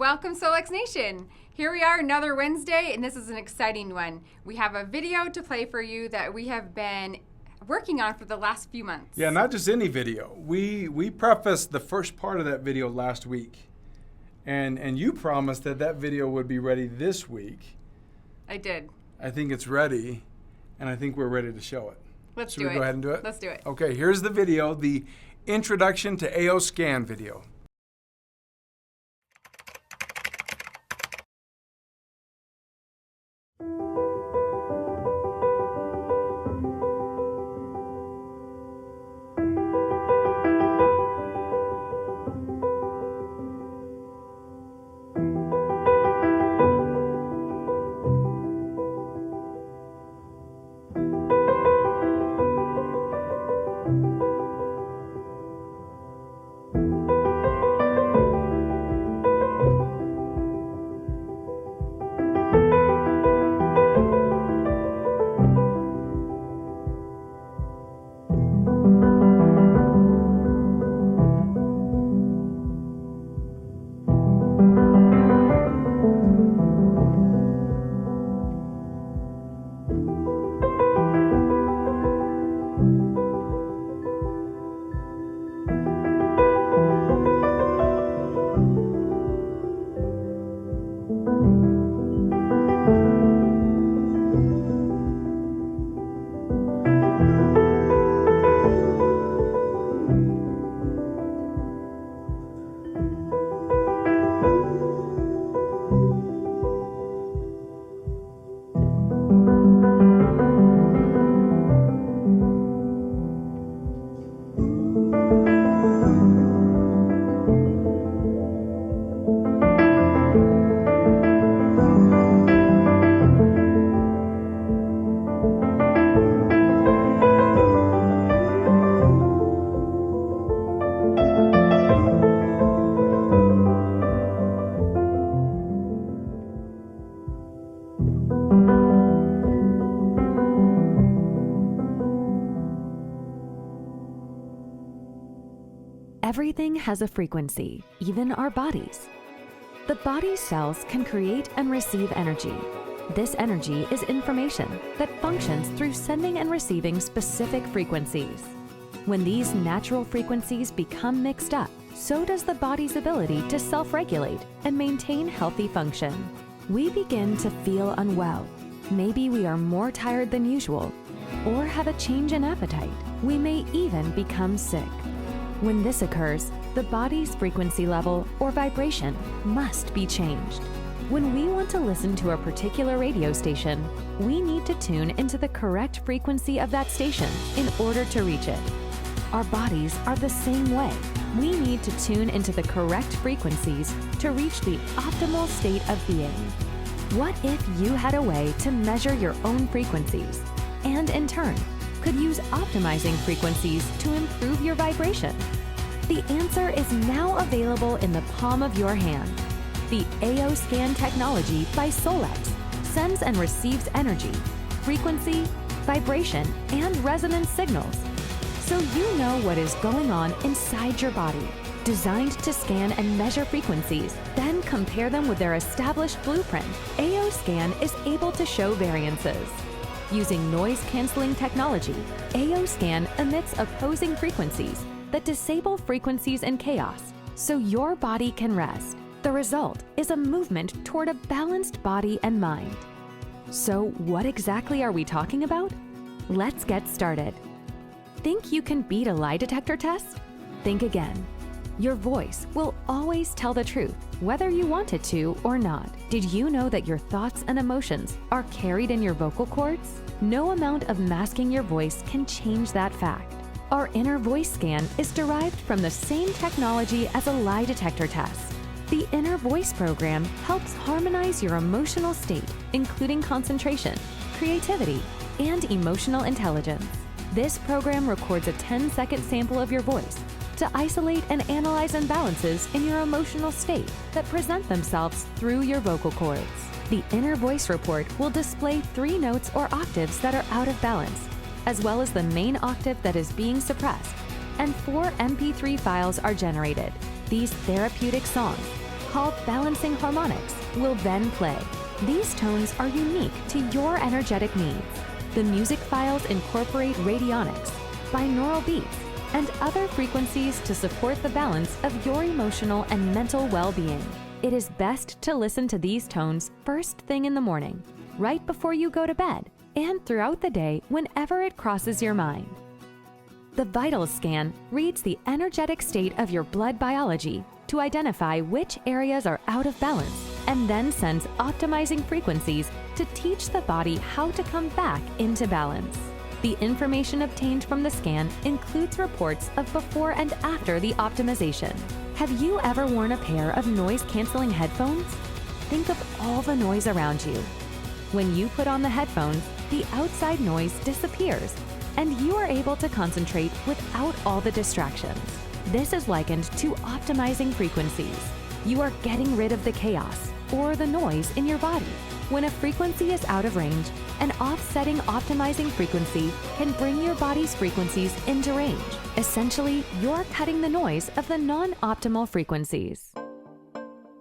Welcome, Solex Nation. Here we are, another Wednesday, and this is an exciting one. We have a video to play for you that we have been working on for the last few months. Yeah, not just any video. We prefaced the first part of that video last week, and you promised that video would be ready this week. I did. I think it's ready, and I think we're ready to show it. Let's Should do it. we go ahead and do it? Let's do it. Okay, here's the video, the Introduction to AO Scan video. Everything has a frequency, even our bodies. The body's cells can create and receive energy. This energy is information that functions through sending and receiving specific frequencies. When these natural frequencies become mixed up, so does the body's ability to self-regulate and maintain healthy function. We begin to feel unwell. Maybe we are more tired than usual, or have a change in appetite. We may even become sick. When this occurs, the body's frequency level or vibration must be changed. When we want to listen to a particular radio station, we need to tune into the correct frequency of that station in order to reach it. Our bodies are the same way. We need to tune into the correct frequencies to reach the optimal state of being. What if you had a way to measure your own frequencies and, in turn, could use optimizing frequencies to improve your vibration? The answer is now available in the palm of your hand. The AO Scan technology by Solex sends and receives energy, frequency, vibration, and resonance signals, so you know what is going on inside your body. Designed to scan and measure frequencies, then compare them with their established blueprint, AO Scan is able to show variances. Using noise-canceling technology, AO Scan emits opposing frequencies that disable frequencies in chaos, so your body can rest. The result is a movement toward a balanced body and mind. So what exactly are we talking about? Let's get started. Think you can beat a lie detector test? Think again. Your voice will always tell the truth, whether you want it to or not. Did you know that your thoughts and emotions are carried in your vocal cords? No amount of masking your voice can change that fact. Our inner voice scan is derived from the same technology as a lie detector test. The inner voice program helps harmonize your emotional state, including concentration, creativity, and emotional intelligence. This program records a 10-second sample of your voice to isolate and analyze imbalances in your emotional state that present themselves through your vocal cords. The inner voice report will display 3 notes or octaves that are out of balance, as well as the main octave that is being suppressed, and 4 MP3 files are generated. These therapeutic songs, called balancing harmonics, will then play. These tones are unique to your energetic needs. The music files incorporate radionics, binaural beats, and other frequencies to support the balance of your emotional and mental well-being. It is best to listen to these tones first thing in the morning, right before you go to bed, and throughout the day whenever it crosses your mind. The Vitals Scan reads the energetic state of your blood biology to identify which areas are out of balance, and then sends optimizing frequencies to teach the body how to come back into balance. The information obtained from the scan includes reports of before and after the optimization. Have you ever worn a pair of noise-canceling headphones? Think of all the noise around you. When you put on the headphones, the outside noise disappears, and you are able to concentrate without all the distractions. This is likened to optimizing frequencies. You are getting rid of the chaos or the noise in your body. When a frequency is out of range, an offsetting optimizing frequency can bring your body's frequencies into range. Essentially, you're cutting the noise of the non-optimal frequencies.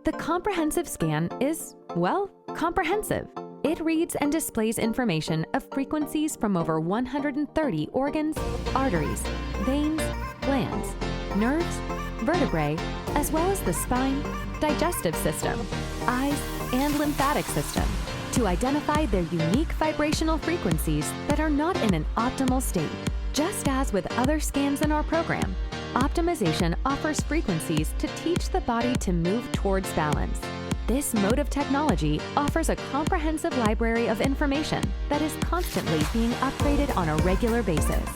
The comprehensive scan is, well, comprehensive. It reads and displays information of frequencies from over 130 organs, arteries, veins, glands, nerves, vertebrae, as well as the spine, digestive system, eyes, and lymphatic system, to identify their unique vibrational frequencies that are not in an optimal state. Just as with other scans in our program, optimization offers frequencies to teach the body to move towards balance. This mode of technology offers a comprehensive library of information that is constantly being upgraded on a regular basis.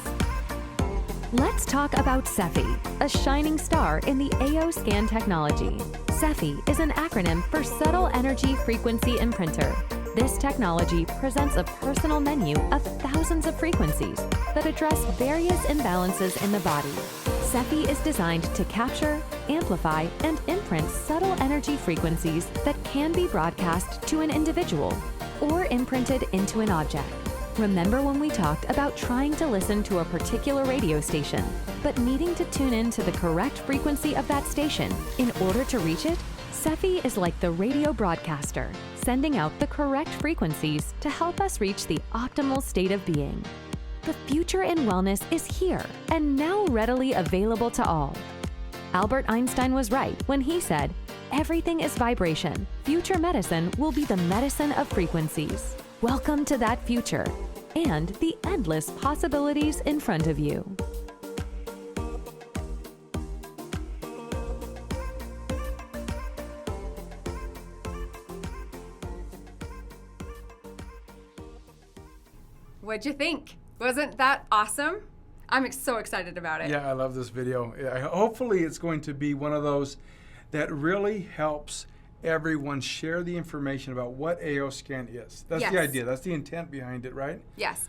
Let's talk about SEFI, a shining star in the AO scan technology. SEFI is an acronym for Subtle Energy Frequency Imprinter. This technology presents a personal menu of thousands of frequencies that address various imbalances in the body. SEFI is designed to capture, amplify, and imprint subtle energy frequencies that can be broadcast to an individual or imprinted into an object. Remember when we talked about trying to listen to a particular radio station, but needing to tune in to the correct frequency of that station in order to reach it? SEFI is like the radio broadcaster, sending out the correct frequencies to help us reach the optimal state of being. The future in wellness is here and now readily available to all. Albert Einstein was right when he said, "Everything is vibration. Future medicine will be the medicine of frequencies." Welcome to that future and the endless possibilities in front of you. What'd you think? Wasn't that awesome? I'm so excited about it. Yeah, I love this video. Hopefully it's going to be one of those that really helps everyone share the information about what AO scan is. That's Yes. the idea. That's the intent behind it, right? Yes.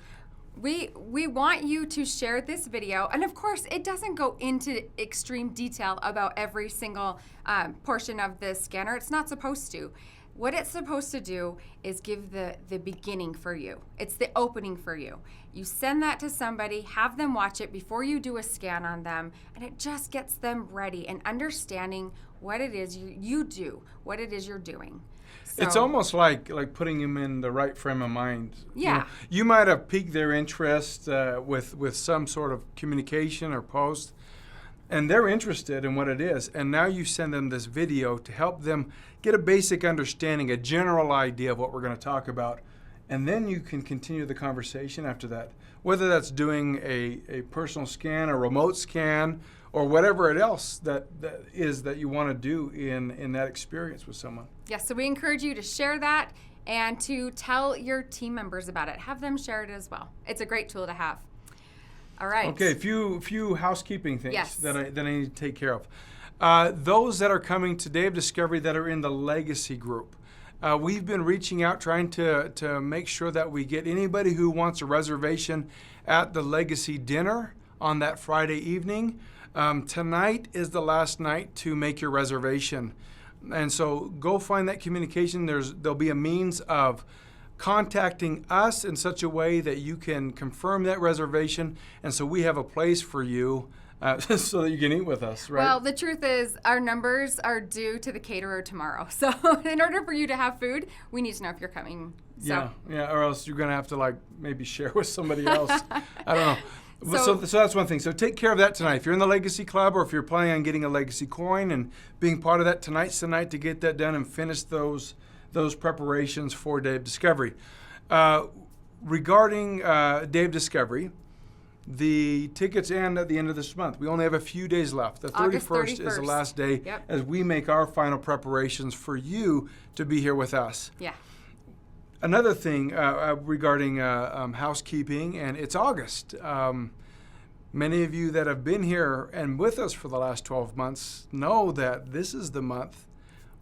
We want you to share this video, and of course it doesn't go into extreme detail about every single portion of the scanner. It's not supposed to. What it's supposed to do is give the beginning for you. It's the opening for you. You send that to somebody, have them watch it before you do a scan on them, and it just gets them ready and understanding what it is you do, what it is you're doing. So, It's almost like putting them in the right frame of mind. Yeah. You might have piqued their interest with some sort of communication or post, and they're interested in what it is. And now you send them this video to help them get a basic understanding, a general idea of what we're going to talk about. And then you can continue the conversation after that, whether that's doing a personal scan, a remote scan, or whatever it else that you want to do in that experience with someone. Yes, so we encourage you to share that and to tell your team members about it. Have them share it as well. It's a great tool to have. All right. Okay, a few housekeeping things Yes. that I need to take care of. Those that are coming to Day of Discovery that are in the Legacy group, we've been reaching out trying to make sure that we get anybody who wants a reservation at the Legacy dinner on that Friday evening. Tonight is the last night to make your reservation. And so go find that communication. There'll be a means of contacting us in such a way that you can confirm that reservation, and so we have a place for you so that you can eat with us, right? Well, the truth is our numbers are due to the caterer tomorrow. So in order for you to have food, we need to know if you're coming. So. Yeah, or else you're going to have to like maybe share with somebody else. I don't know. So that's one thing. So take care of that tonight. If you're in the Legacy Club or if you're planning on getting a Legacy coin and being part of that, tonight's the night to get that done and finish those preparations for Day of Discovery. Regarding Day of Discovery, the tickets end at the end of this month. We only have a few days left. The 31st is the last day as we make our final preparations for you to be here with us. Yeah. Another thing regarding housekeeping, and it's August. Many of you that have been here and with us for the last 12 months know that this is the month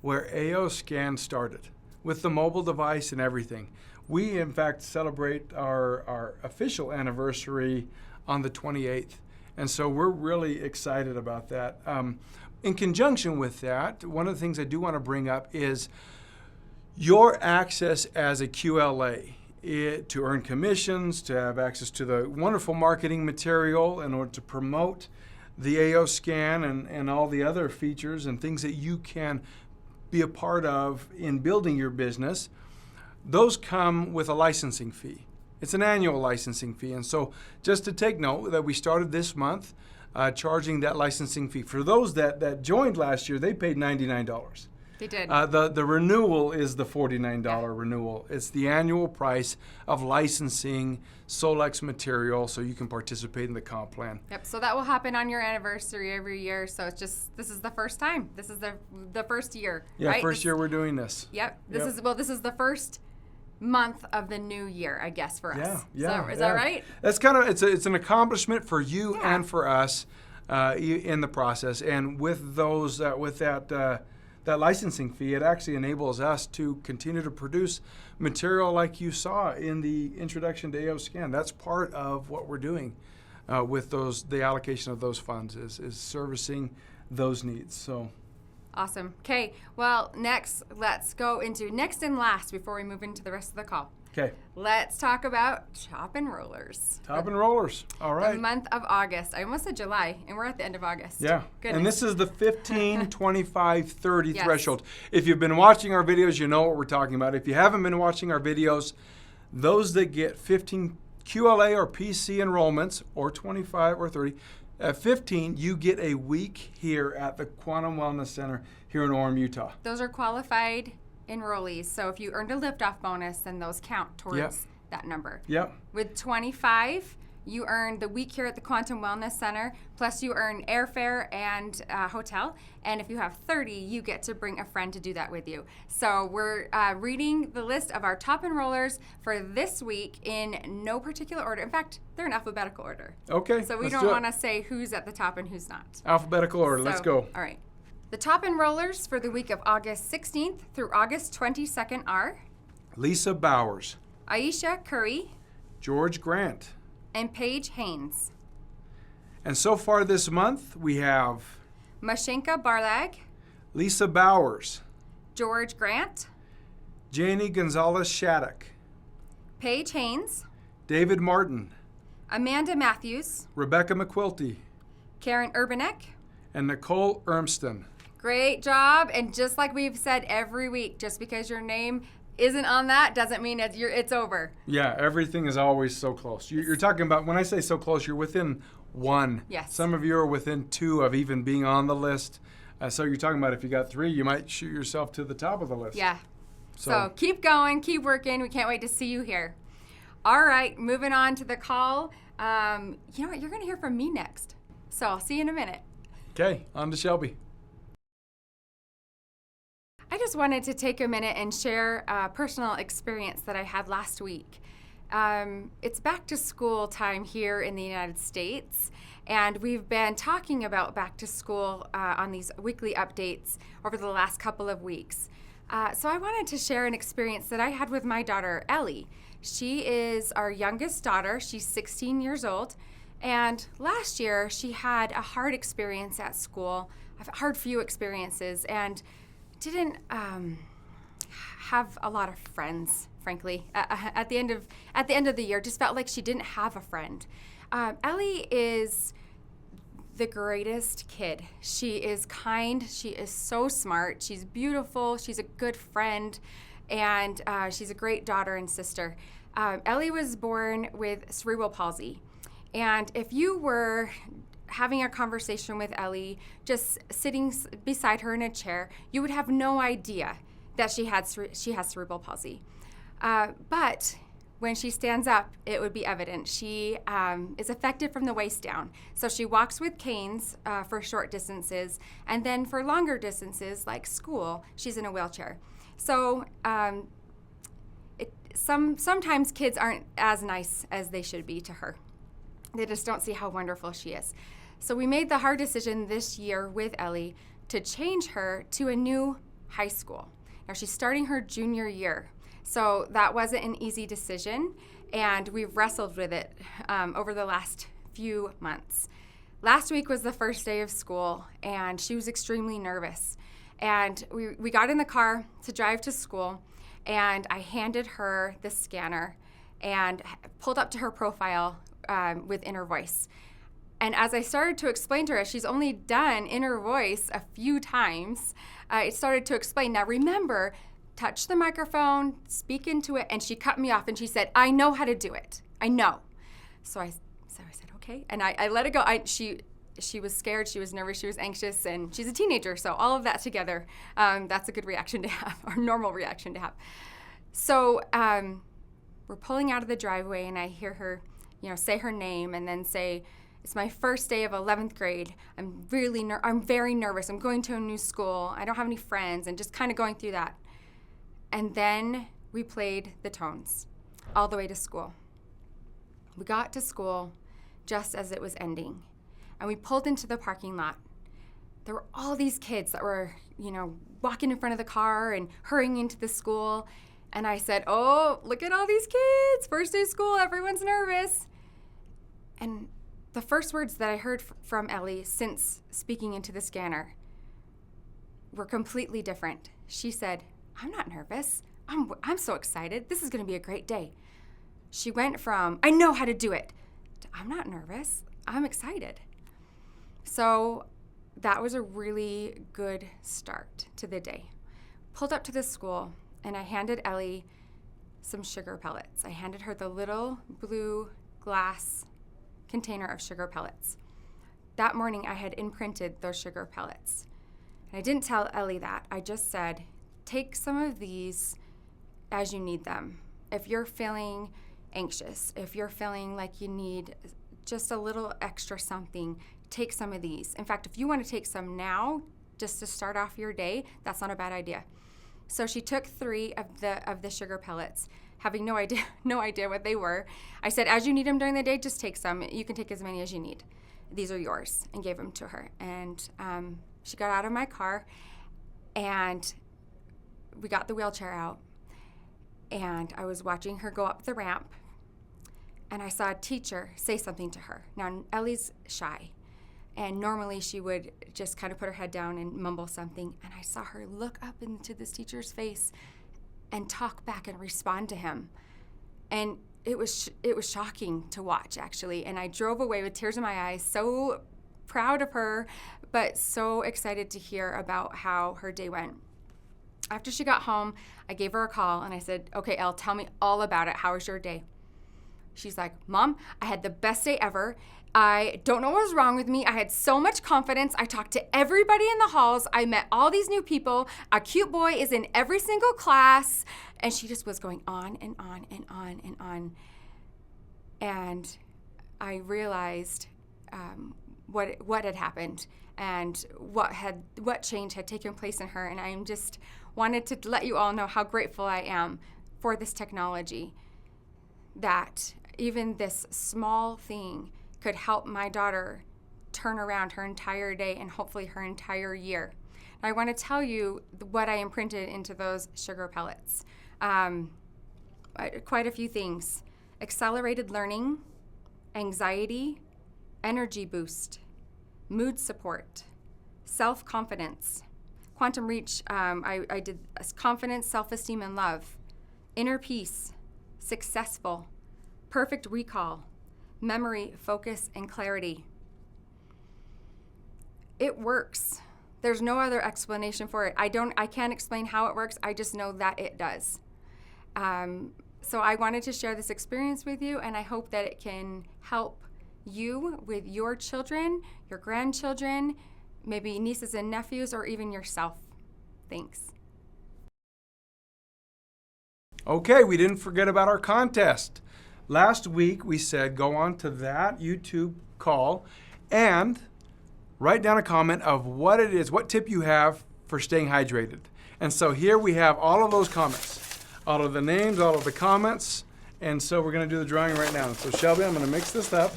where AO Scan started with the mobile device and everything. We, in fact, celebrate our official anniversary on the 28th, and so we're really excited about that. In conjunction with that, one of the things I do want to bring up is your access as a QLA to earn commissions, to have access to the wonderful marketing material in order to promote the AO Scan and all the other features and things that you can be a part of in building your business. Those come with a licensing fee. It's an annual licensing fee. And so just to take note that we started this month charging that licensing fee. For those that joined last year, they paid $99. They did. The renewal is the $49 renewal. It's the annual price of licensing Solex material so you can participate in the comp plan. Yep, so that will happen on your anniversary every year. So it's just, this is the first time. This is the first year, yeah, right? First year we're doing this. Yep, this is the first month of the new year, I guess, for us. Yeah. Is that right? That's kind of, it's an accomplishment for you and for us in the process. And with those, that licensing fee, it actually enables us to continue to produce material like you saw in the introduction to AO Scan. That's part of what we're doing with the allocation of those funds is servicing those needs. So. Awesome. Okay, well, let's go into next and last before we move into the rest of the call. Okay. Let's talk about Top and Rollers. Top and Rollers. All right. The month of August. I almost said July, and we're at the end of August. Yeah. Goodness. And this is the 15, 25, 30 threshold. If you've been watching our videos, you know what we're talking about. If you haven't been watching our videos, those that get 15 QLA or PC enrollments, or 25 or 30, at 15, you get a week here at the Quantum Wellness Center here in Orem, Utah. Those are qualified enrollees. So if you earned a liftoff bonus, then those count towards that number. Yep. With 25, you earn the week here at the Quantum Wellness Center, plus you earn airfare and hotel. And if you have 30, you get to bring a friend to do that with you. So we're reading the list of our top enrollers for this week in no particular order. In fact, they're in alphabetical order. Okay. So we don't want to say who's at the top and who's not. Alphabetical order. Let's go. All right. The top enrollers for the week of August 16th through August 22nd are Lisa Bowers, Aisha Curry, George Grant, and Paige Haynes. And so far this month, we have Mashenka Barlag, Lisa Bowers, George Grant, Janie Gonzalez Shattuck, Paige Haynes, David Martin, Amanda Matthews, Rebecca McQuilty, Karen Urbanek, and Nicole Ermston. Great job. And just like we've said every week, just because your name isn't on that doesn't mean it's over. Yeah, everything is always so close. You're talking about, when I say so close, you're within one. Yes. Some of you are within two of even being on the list. So you're talking about if you got 3, you might shoot yourself to the top of the list. Yeah. So keep going, keep working. We can't wait to see you here. All right, moving on to the call. You know what? You're going to hear from me next. So I'll see you in a minute. Okay, on to Shelby. I just wanted to take a minute and share a personal experience that I had last week. It's back to school time here in the United States, and we've been talking about back to school on these weekly updates over the last couple of weeks. So I wanted to share an experience that I had with my daughter, Ellie. She is our youngest daughter. She's 16 years old. And last year, she had a hard experience at school, a hard few experiences, and didn't have a lot of friends frankly. At the end of the year, just felt like she didn't have a friend. Ellie is the greatest kid. She is kind. She is so smart. She's beautiful. She's a good friend, and she's a great daughter and sister. Ellie was born with cerebral palsy, and if you were having a conversation with Ellie, just sitting beside her in a chair, you would have no idea that she has cerebral palsy. But when she stands up, it would be evident. She is affected from the waist down. So she walks with canes for short distances, and then for longer distances, like school, she's in a wheelchair. So sometimes kids aren't as nice as they should be to her. They just don't see how wonderful she is. So we made the hard decision this year with Ellie to change her to a new high school. Now she's starting her junior year. So that wasn't an easy decision, and we've wrestled with it over the last few months. Last week was the first day of school, and she was extremely nervous. And we got in the car to drive to school, and I handed her the scanner and pulled up to her profile with Inner Voice. And as I started to explain to her, she's only done Inner Voice a few times, it started to explain, now remember, touch the microphone, speak into it, and she cut me off and she said, I know how to do it. I know. So I said, okay. And I let it go. She was scared, she was nervous, she was anxious, and she's a teenager. So all of that together, that's a good reaction to have, or normal reaction to have. So we're pulling out of the driveway and I hear her, say her name and then say, it's my first day of 11th grade. I'm very nervous. I'm going to a new school. I don't have any friends, and just kind of going through that. And then we played the tones all the way to school. We got to school just as it was ending, and we pulled into the parking lot. There were all these kids that were, walking in front of the car and hurrying into the school. And I said, oh, look at all these kids. First day of school, everyone's nervous. And the first words that I heard from Ellie since speaking into the scanner were completely different. She said, I'm not nervous. I'm so excited. This is going to be a great day. She went from, I know how to do it, to, I'm not nervous. I'm excited. So that was a really good start to the day. Pulled up to the school, and I handed Ellie some sugar pellets. I handed her the little blue glass container of sugar pellets. That morning, I had imprinted those sugar pellets. And I didn't tell Ellie that. I just said, take some of these as you need them. If you're feeling anxious, if you're feeling like you need just a little extra something, take some of these. In fact, if you want to take some now, just to start off your day, that's not a bad idea. So she took 3 of the sugar pellets, having no idea what they were. I said, as you need them during the day, just take some. You can take as many as you need. These are yours, and gave them to her. And she got out of my car, and we got the wheelchair out, and I was watching her go up the ramp, and I saw a teacher say something to her. Now, Ellie's shy, and normally she would just kind of put her head down and mumble something, and I saw her look up into this teacher's face and talk back and respond to him. And it was shocking to watch, actually, and I drove away with tears in my eyes, so proud of her, but so excited to hear about how her day went. After she got home, I gave her a call, and I said, okay, Elle, tell me all about it. How was your day? She's like, Mom, I had the best day ever. I don't know what was wrong with me. I had so much confidence. I talked to everybody in the halls. I met all these new people. A cute boy is in every single class. And she just was going on and on and on and on. And I realized what had happened and what change had taken place in her. And I just wanted to let you all know how grateful I am for this technology, that even this small thing could help my daughter turn around her entire day and hopefully her entire year. I want to tell you what I imprinted into those sugar pellets. Quite a few things. Accelerated learning, anxiety, energy boost, mood support, self-confidence. Quantum Reach, I did confidence, self-esteem, and love. inner peace, successful, perfect recall, memory, focus, and clarity. It works. There's no other explanation for it. I can't explain how it works. I just know that it does. So I wanted to share this experience with you, and I hope that it can help you with your children, your grandchildren, maybe nieces and nephews, or even yourself. Thanks. Okay, we didn't forget about our contest. Last week we said go on to that YouTube call and write down a comment of what it is, what tip you have for staying hydrated. And so here we have all of those comments, all of the names, all of the comments. And so we're going to do the drawing right now. So Shelby, I'm going to mix this up.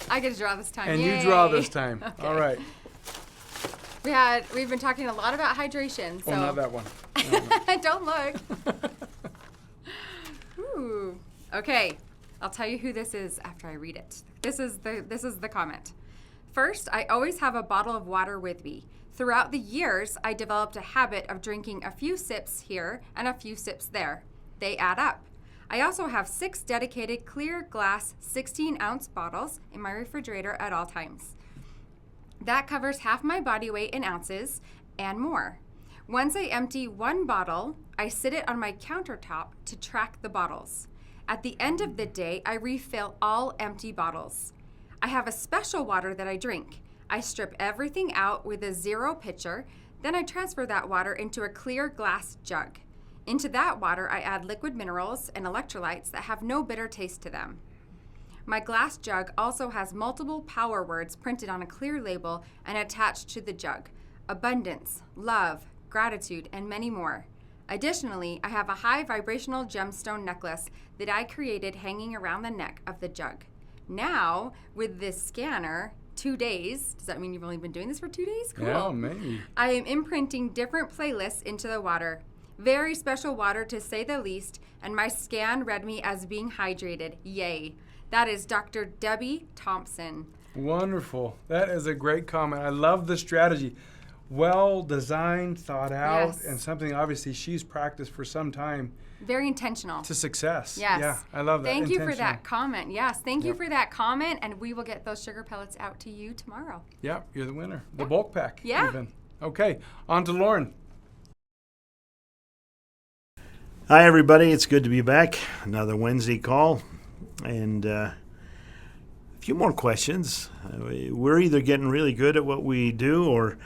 I get to draw this time. And Yay. you draw this time. Okay. All right. We've been talking a lot about hydration. So. Oh, not that one. Don't look. Ooh. Okay. I'll tell you who this is after I read it. This is the comment. First, I always have a bottle of water with me. Throughout the years, I developed a habit of drinking a few sips here and a few sips there. They add up. I also have 6 dedicated clear glass 16-ounce bottles in my refrigerator at all times. That covers half my body weight in ounces and more. Once I empty one bottle, I sit it on my countertop to track the bottles. At the end of the day, I refill all empty bottles. I have a special water that I drink. I strip everything out with a 0 pitcher, then I transfer that water into a clear glass jug. Into that water, I add liquid minerals and electrolytes that have no bitter taste to them. My glass jug also has multiple power words printed on a clear label and attached to the jug: abundance, love, gratitude, and many more. Additionally, I have a high vibrational gemstone necklace that I created hanging around the neck of the jug. Now, with this scanner, 2 days, does that mean you've only been doing this for 2 days? Cool. Yeah, maybe. I am imprinting different playlists into the water. Very special water to say the least, and my scan read me as being hydrated. Yay. That is Dr. Debbie Thompson. Wonderful. That is a great comment. I love the strategy. Well designed, thought out, Yes. and something obviously she's practiced for some time Very intentional. to success. Yes. Yeah, I love that. Thank you for Intentional. that comment. Yes, thank you Yep. for that comment, and we will get those sugar pellets out to you tomorrow. Yeah, you're the winner. The Yeah. bulk pack. Yeah. Even. Okay, on to Loran. Hi, everybody. It's good to be back. Another Wednesday call. And a few more questions. We're either getting really good at what we do or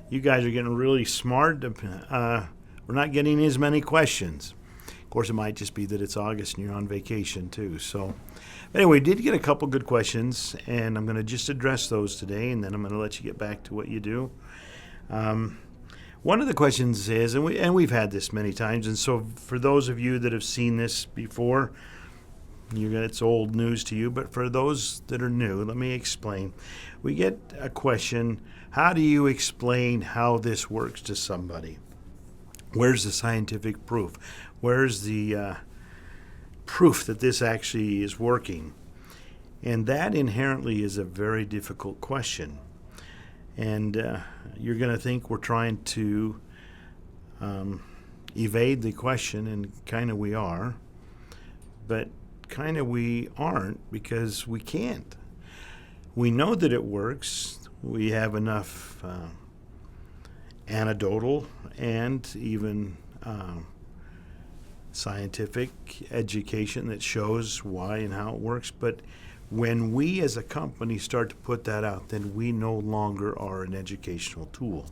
you guys are getting really smart. We're not getting as many questions. Of course, it might just be that it's August and you're on vacation, too. So, anyway, did get a couple good questions, and I'm going to just address those today, and then I'm going to let you get back to what you do. One of the questions is, and we've had this many times, and so for those of you that have seen this before, it's old news to you, but for those that are new, let me explain. We get a question, how do you explain how this works to somebody? Where's the scientific proof? Where's the proof that this actually is working? And that inherently is a very difficult question. And you're going to think we're trying to evade the question, and kind of we are, but kind of we aren't, because we can't. We know that it works. We have enough anecdotal and even scientific education that shows why and how it works, but when we as a company start to put that out, then we no longer are an educational tool.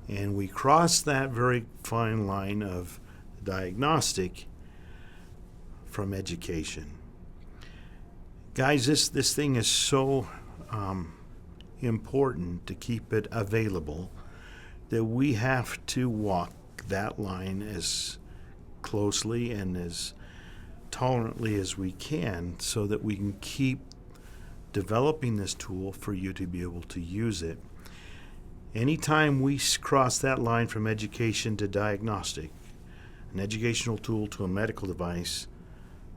And we cross that very fine line of diagnostic from education. Guys, this thing is so important to keep it available that we have to walk that line as closely and as tolerantly as we can so that we can keep developing this tool for you to be able to use it. Anytime we cross that line from education to diagnostic, an educational tool to a medical device,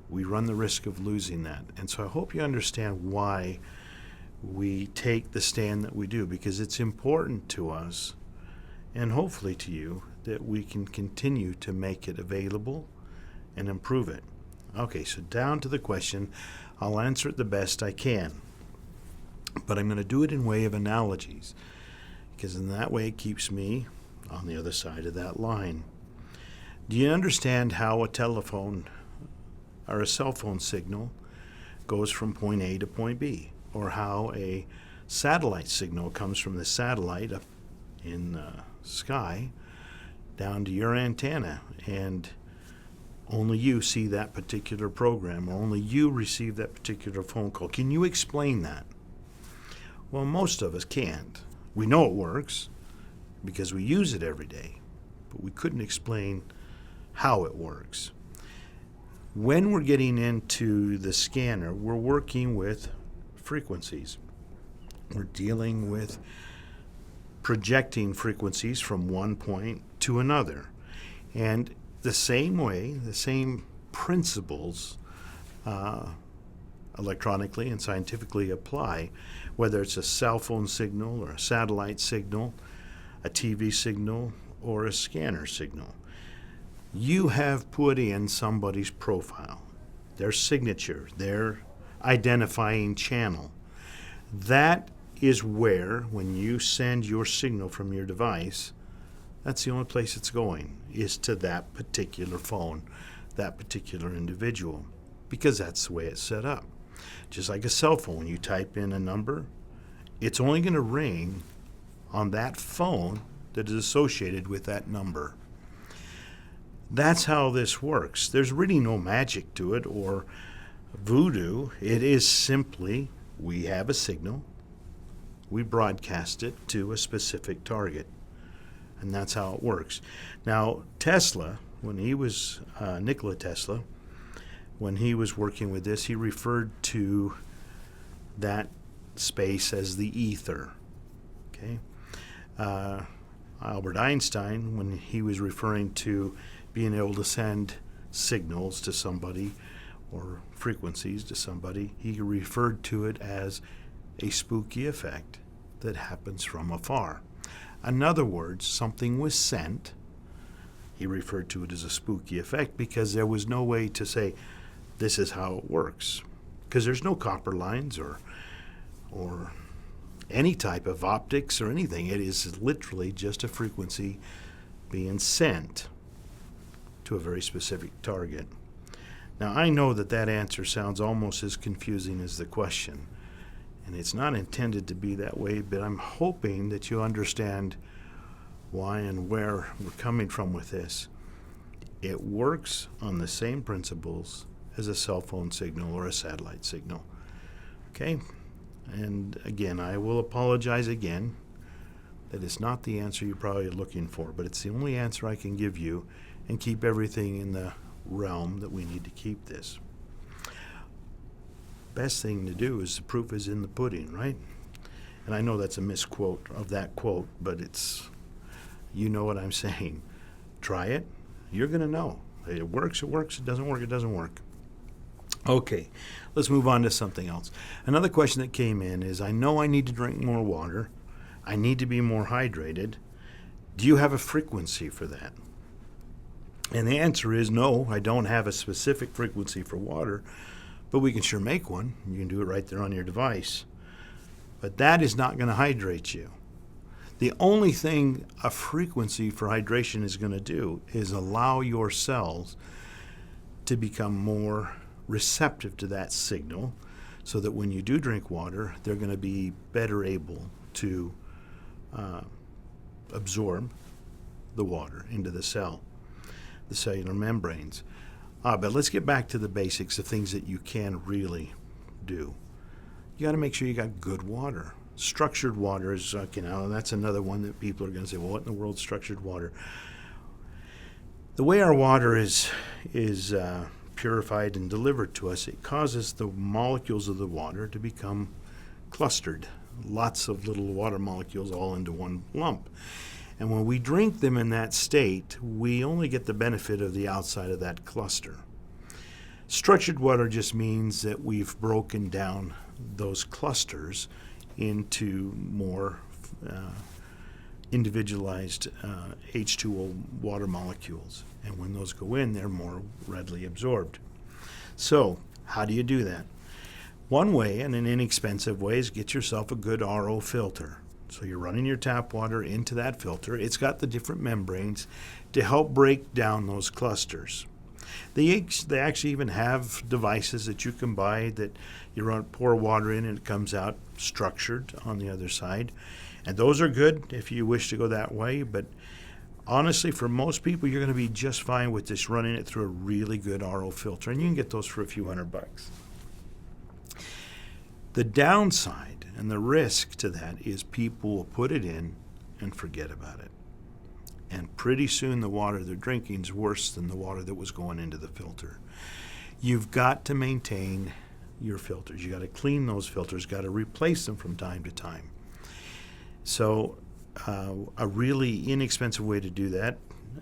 we run the risk of losing that. And so I hope you understand why we take the stand that we do, because it's important to us and hopefully to you that we can continue to make it available and improve it. Okay, so down to the question. I'll answer it the best I can. But I'm going to do it in way of analogies, because in that way it keeps me on the other side of that line. Do you understand how a telephone or a cell phone signal goes from point A to point B? Or how a satellite signal comes from the satellite up in the sky down to your antenna, and only you see that particular program, or only you receive that particular phone call? Can you explain that? Well, most of us can't. We know it works because we use it every day, but we couldn't explain how it works. When we're getting into the scanner, we're working with frequencies. We're dealing with projecting frequencies from one point to another. And the same way, the same principles electronically and scientifically apply, whether it's a cell phone signal or a satellite signal, a TV signal, or a scanner signal. You have put in somebody's profile, their signature, their identifying channel. That is where, when you send your signal from your device, that's the only place it's going, is to that particular phone, that particular individual, because that's the way it's set up. Just like a cell phone, when you type in a number, it's only going to ring on that phone that is associated with that number. That's how this works. There's really no magic to it or voodoo. It is simply, we have a signal, we broadcast it to a specific target, and that's how it works. Now, Tesla, when he was, Nikola Tesla, when he was working with this, he referred to that space as the ether. Okay? Albert Einstein, when he was referring to being able to send signals to somebody or frequencies to somebody, he referred to it as a spooky effect that happens from afar. In other words, something was sent. He referred to it as a spooky effect because there was no way to say, this is how it works. Because there's no copper lines or any type of optics or anything. It is literally just a frequency being sent to a very specific target. Now, I know that that answer sounds almost as confusing as the question, and it's not intended to be that way, but I'm hoping that you understand why and where we're coming from with this. It works on the same principles as a cell phone signal or a satellite signal. Okay? And again, I will apologize again that it's not the answer you're probably looking for, but it's the only answer I can give you and keep everything in the realm that we need to keep this. Best thing to do is the proof is in the pudding, right? And I know that's a misquote of that quote, but it's, you know what I'm saying. Try it. You're going to know. It works, it works. It doesn't work, it doesn't work. Okay, let's move on to something else. Another question that came in is, I know I need to drink more water. I need to be more hydrated. Do you have a frequency for that? And the answer is no, I don't have a specific frequency for water, but we can sure make one. You can do it right there on your device. But that is not going to hydrate you. The only thing a frequency for hydration is going to do is allow your cells to become more receptive to that signal, so that when you do drink water, they're going to be better able to absorb the water into the cell, the cellular membranes. But let's get back to the basics, the things that you can really do. You got to make sure you got good water. Structured water is, that's another one that people are going to say, well, what in the world is structured water? The way our water is purified and delivered to us, it causes the molecules of the water to become clustered. Lots of little water molecules all into one lump. And when we drink them in that state, we only get the benefit of the outside of that cluster. Structured water just means that we've broken down those clusters into more individualized H2O water molecules. And when those go in, they're more readily absorbed. So how do you do that? One way, and an inexpensive way, is get yourself a good RO filter. So you're running your tap water into that filter. It's got the different membranes to help break down those clusters. They actually even have devices that you can buy that you pour water in and it comes out structured on the other side. And those are good if you wish to go that way. But honestly, for most people, you're going to be just fine with just running it through a really good RO filter. And you can get those for a few $100. The downside and the risk to that is people will put it in and forget about it. And pretty soon the water they're drinking is worse than the water that was going into the filter. You've got to maintain your filters. You got to clean those filters, got to replace them from time to time. So a really inexpensive way to do that,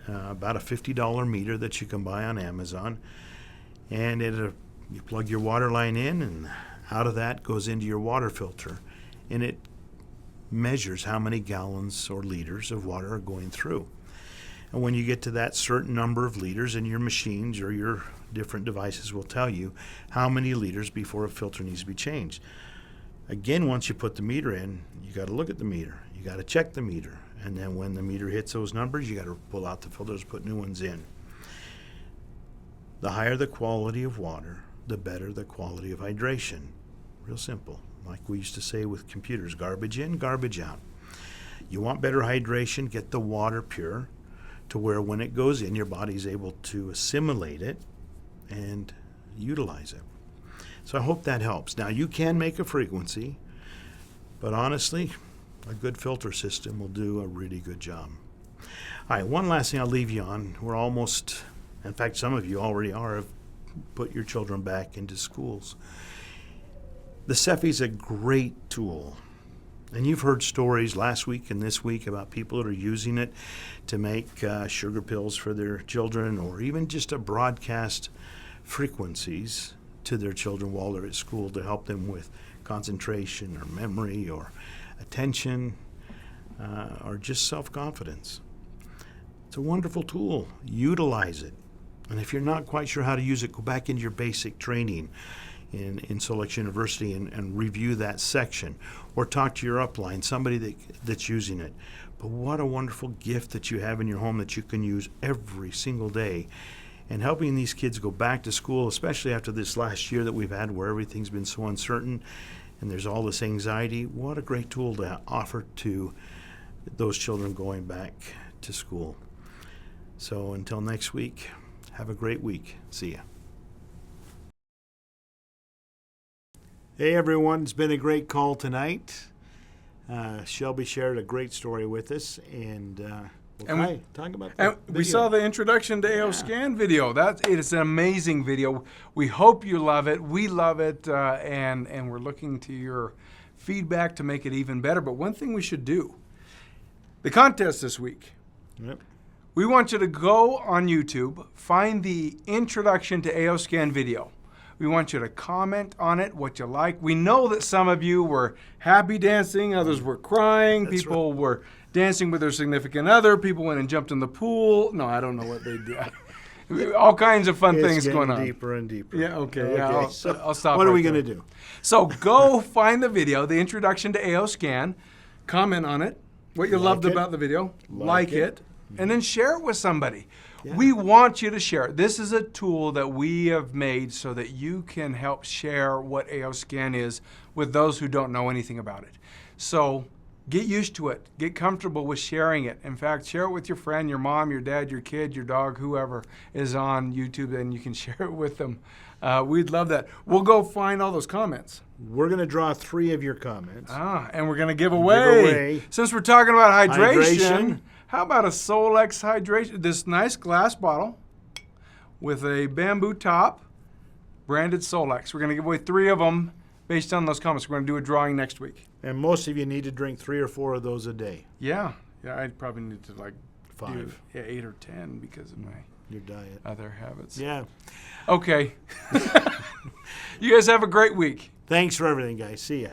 about a $50 meter that you can buy on Amazon. And you plug your water line in, and out of that goes into your water filter. And it measures how many gallons or liters of water are going through. And when you get to that certain number of liters, and your machines or your different devices will tell you how many liters before a filter needs to be changed. Again, once you put the meter in, you got to look at the meter. You got to check the meter. And then when the meter hits those numbers, you got to pull out the filters, put new ones in. The higher the quality of water, the better the quality of hydration. Real simple. Like we used to say with computers, garbage in, garbage out. You want better hydration, get the water pure to where when it goes in, your body's able to assimilate it and utilize it. So I hope that helps. Now, you can make a frequency, but honestly, a good filter system will do a really good job. All right, one last thing I'll leave you on. We're almost, in fact, some of you already have put your children back into schools. The SEFI is a great tool. And you've heard stories last week and this week about people that are using it to make sugar pills for their children, or even just to broadcast frequencies to their children while they're at school to help them with concentration or memory or attention or just self-confidence. It's a wonderful tool. Utilize it. And if you're not quite sure how to use it, go back into your basic training in Solex University and review that section, or talk to your upline, somebody that's using it. But what a wonderful gift that you have in your home that you can use every single day. And helping these kids go back to school, especially after this last year that we've had where everything's been so uncertain and there's all this anxiety, what a great tool to offer to those children going back to school. So until next week, have a great week. See ya. Hey everyone, it's been a great call tonight. Shelby shared a great story with us, and we'll talk about that. We saw the introduction to AO Scan video. It is an amazing video. We hope you love it. We love it, and we're looking to your feedback to make it even better. But one thing we should do, the contest this week. Yep. We want you to go on YouTube, find the introduction to AO Scan video. We want you to comment on it, what you like. We know that some of you were happy dancing, others were crying, people were dancing with their significant other, people went and jumped in the pool. No, I don't know what they did. All kinds of fun things going on. Deeper and deeper. Yeah, okay. Yeah, I'll stop. What are we going to do? So go find the video, the introduction to AO Scan, comment on it, what you loved about the video, like it, and then share it with somebody. Yeah. We want you to share it. This is a tool that we have made so that you can help share what AO Scan is with those who don't know anything about it. So get used to it. Get comfortable with sharing it. In fact, share it with your friend, your mom, your dad, your kid, your dog, whoever is on YouTube, and you can share it with them. We'd love that. We'll go find all those comments. We're going to draw 3 of your comments. And we're going to give away. Since we're talking about hydration. How about a Solex hydration? This nice glass bottle with a bamboo top, branded Solex. We're going to give away 3 of them based on those comments. We're going to do a drawing next week. And most of you need to drink 3 or 4 of those a day. Yeah, I'd probably need to 5. 8 or 10 because of your diet, other habits. Yeah. Okay. You guys have a great week. Thanks for everything, guys. See ya.